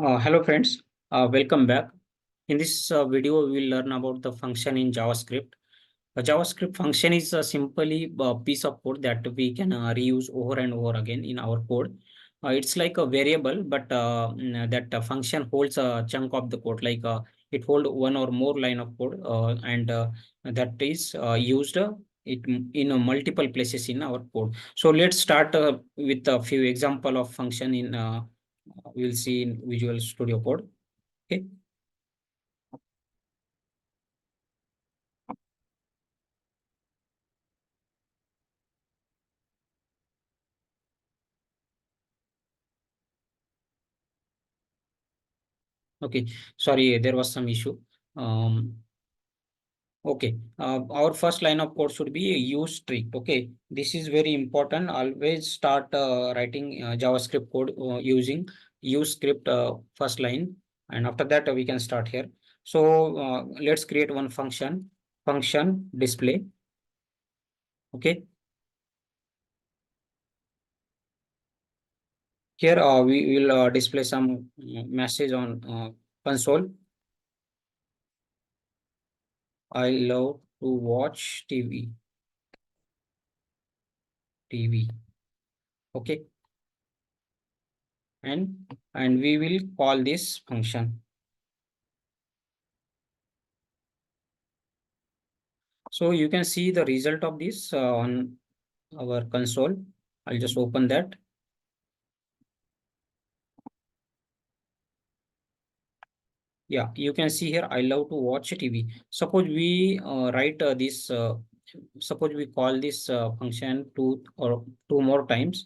Hello friends, welcome back. In this video, we will learn about the function in JavaScript. A JavaScript function is simply a piece of code that we can reuse over and over again in our code. It's like a variable, but that function holds a chunk of the code, like it holds one or more line of code, and that is used it in multiple places in our code. So let's start with a few example of function in we'll see in Visual Studio Code. Okay. Okay. Sorry, there was some issue. Okay. Our first line of code should be a use strict. Okay. This is very important. Always start writing JavaScript code using use script first line. And after that, we can start here. So let's create one function display. Okay. Here we will display some message on console. I love to watch TV. Okay. And we will call this function. So you can see the result of this on our console. I'll just open that. Yeah, you can see here, I love to watch TV. Suppose we write this, suppose we call this function two more times.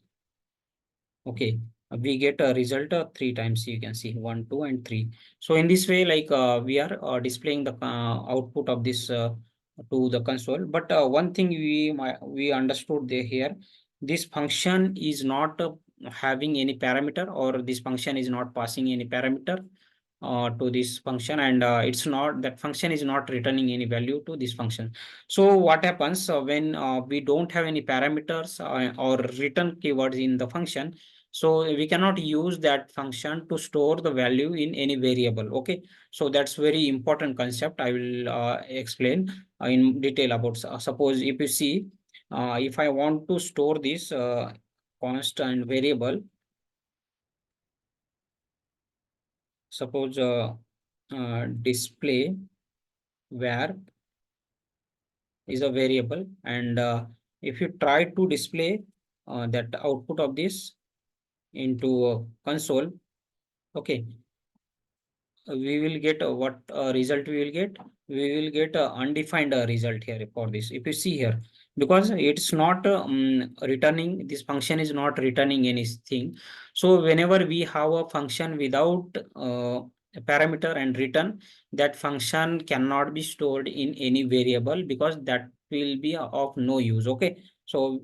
Okay, we get a result three times. You can see one, two, and three. So in this way, like we are displaying the output of this to the console. But one thing we understood there here, this function is not having any parameter, or this function is not passing any parameter to this function, and it's not, that function is not returning any value to this function. So what happens when we don't have any parameters or return keywords in the function, so we cannot use that function to store the value in any variable. Okay, so that's very important concept. I will explain in detail about. Suppose if you see, if I want to store this constant variable, suppose display var is a variable, and if you try to display that output of this into a console, okay, we will get what result we will get. We will get a undefined result here for this. If you see here, because it's not returning, this function is not returning anything. So whenever we have a function without a parameter and return, that function cannot be stored in any variable, because that will be of no use. Okay, so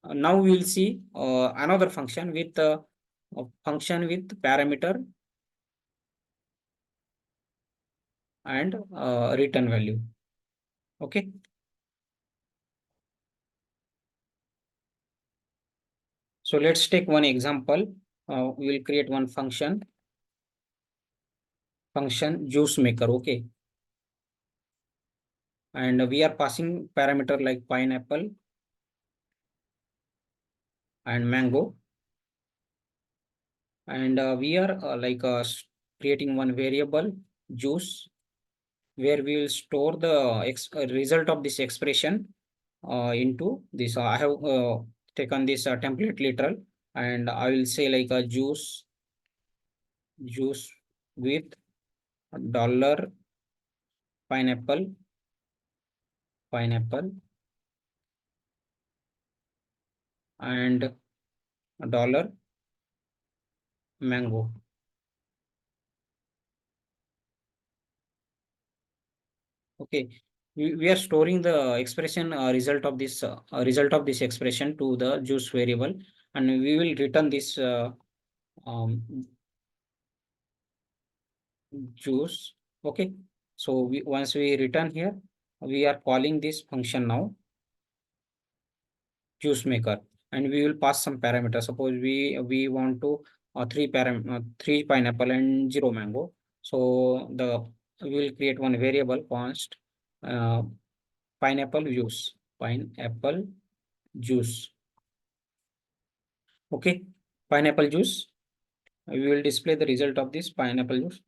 now we will see another function with a function with parameter and return value. Okay. So let's take one example. We will create one function juice maker. Okay. And we are passing parameter like pineapple and mango. And we are creating one variable juice, where we will store the result of this expression into this. I have taken this template literal, and I will say like a juice with dollar pineapple and dollar mango. Okay, we are storing the expression result of this expression to the juice variable, and we will return this um, juice. Okay, so once we return here, we are calling this function now juice maker, and we will pass some parameters. Suppose we want to three pineapple and zero mango. So we will create one variable const uh, pineapple juice. Pineapple juice. Okay, pineapple juice. We will display the result of this pineapple juice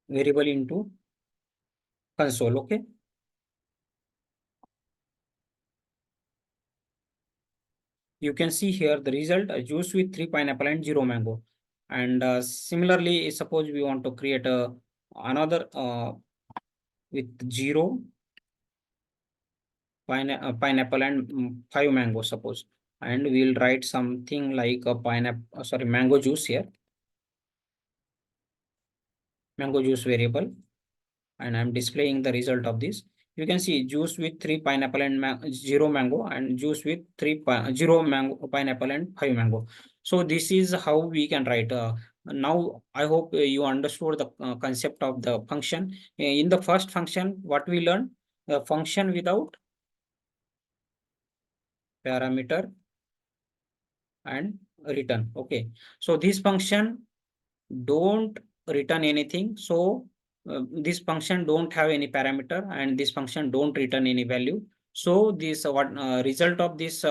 variable into console. Okay. You can see here the result juice with three pineapple and zero mango. And similarly, suppose we want to create another with zero pineapple and five mango, suppose. And we'll write something like a pineapple, sorry, mango juice here, mango juice variable. And I'm displaying the result of this. You can see juice with three pineapple and zero mango, and juice with zero mango, pineapple and five mango. So this is how we can write. Now I hope you understood the concept of the function. In the first function, what we learned, the function without parameter and return. Okay, so this function don't return anything. So this function don't have any parameter, and this function don't return any value. So this what result of this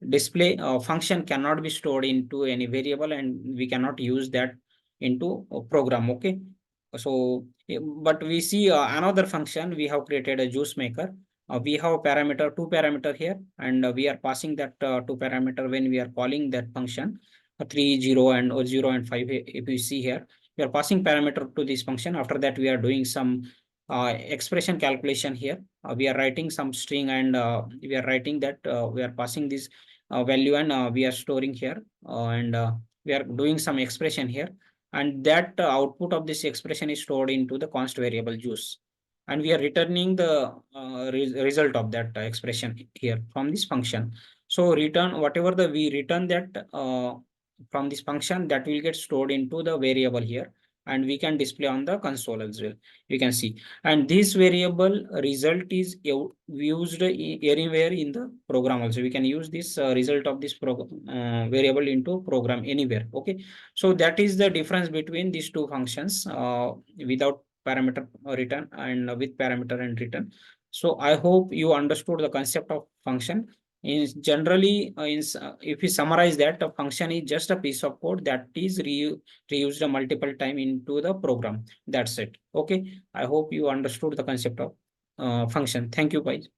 display function cannot be stored into any variable, and we cannot use that into a program. Okay, so but we see another function. We have created a juice maker. We have parameter, two parameter here, and we are passing that two parameter when we are calling that function 3 0 and 0 and 5. If you see here, we are passing parameter to this function. After that, we are doing some expression calculation here. We are writing some string, and we are writing that we are passing this value, and we are storing here, and we are doing some expression here, and that output of this expression is stored into the const variable juice, and we are returning the result of that expression here from this function. So return whatever the we return that from this function, that will get stored into the variable here, and we can display on the console as well. You can see, and this variable result is used anywhere in the program also. We can use this result of this variable into program anywhere. Okay, so that is the difference between these two functions, without parameter return and with parameter and return. So I hope you understood the concept of function. Is generally, if we summarize that, a function is just a piece of code that is reused a multiple time into the program. That's it. Okay. I hope you understood the concept of function. Thank you, guys.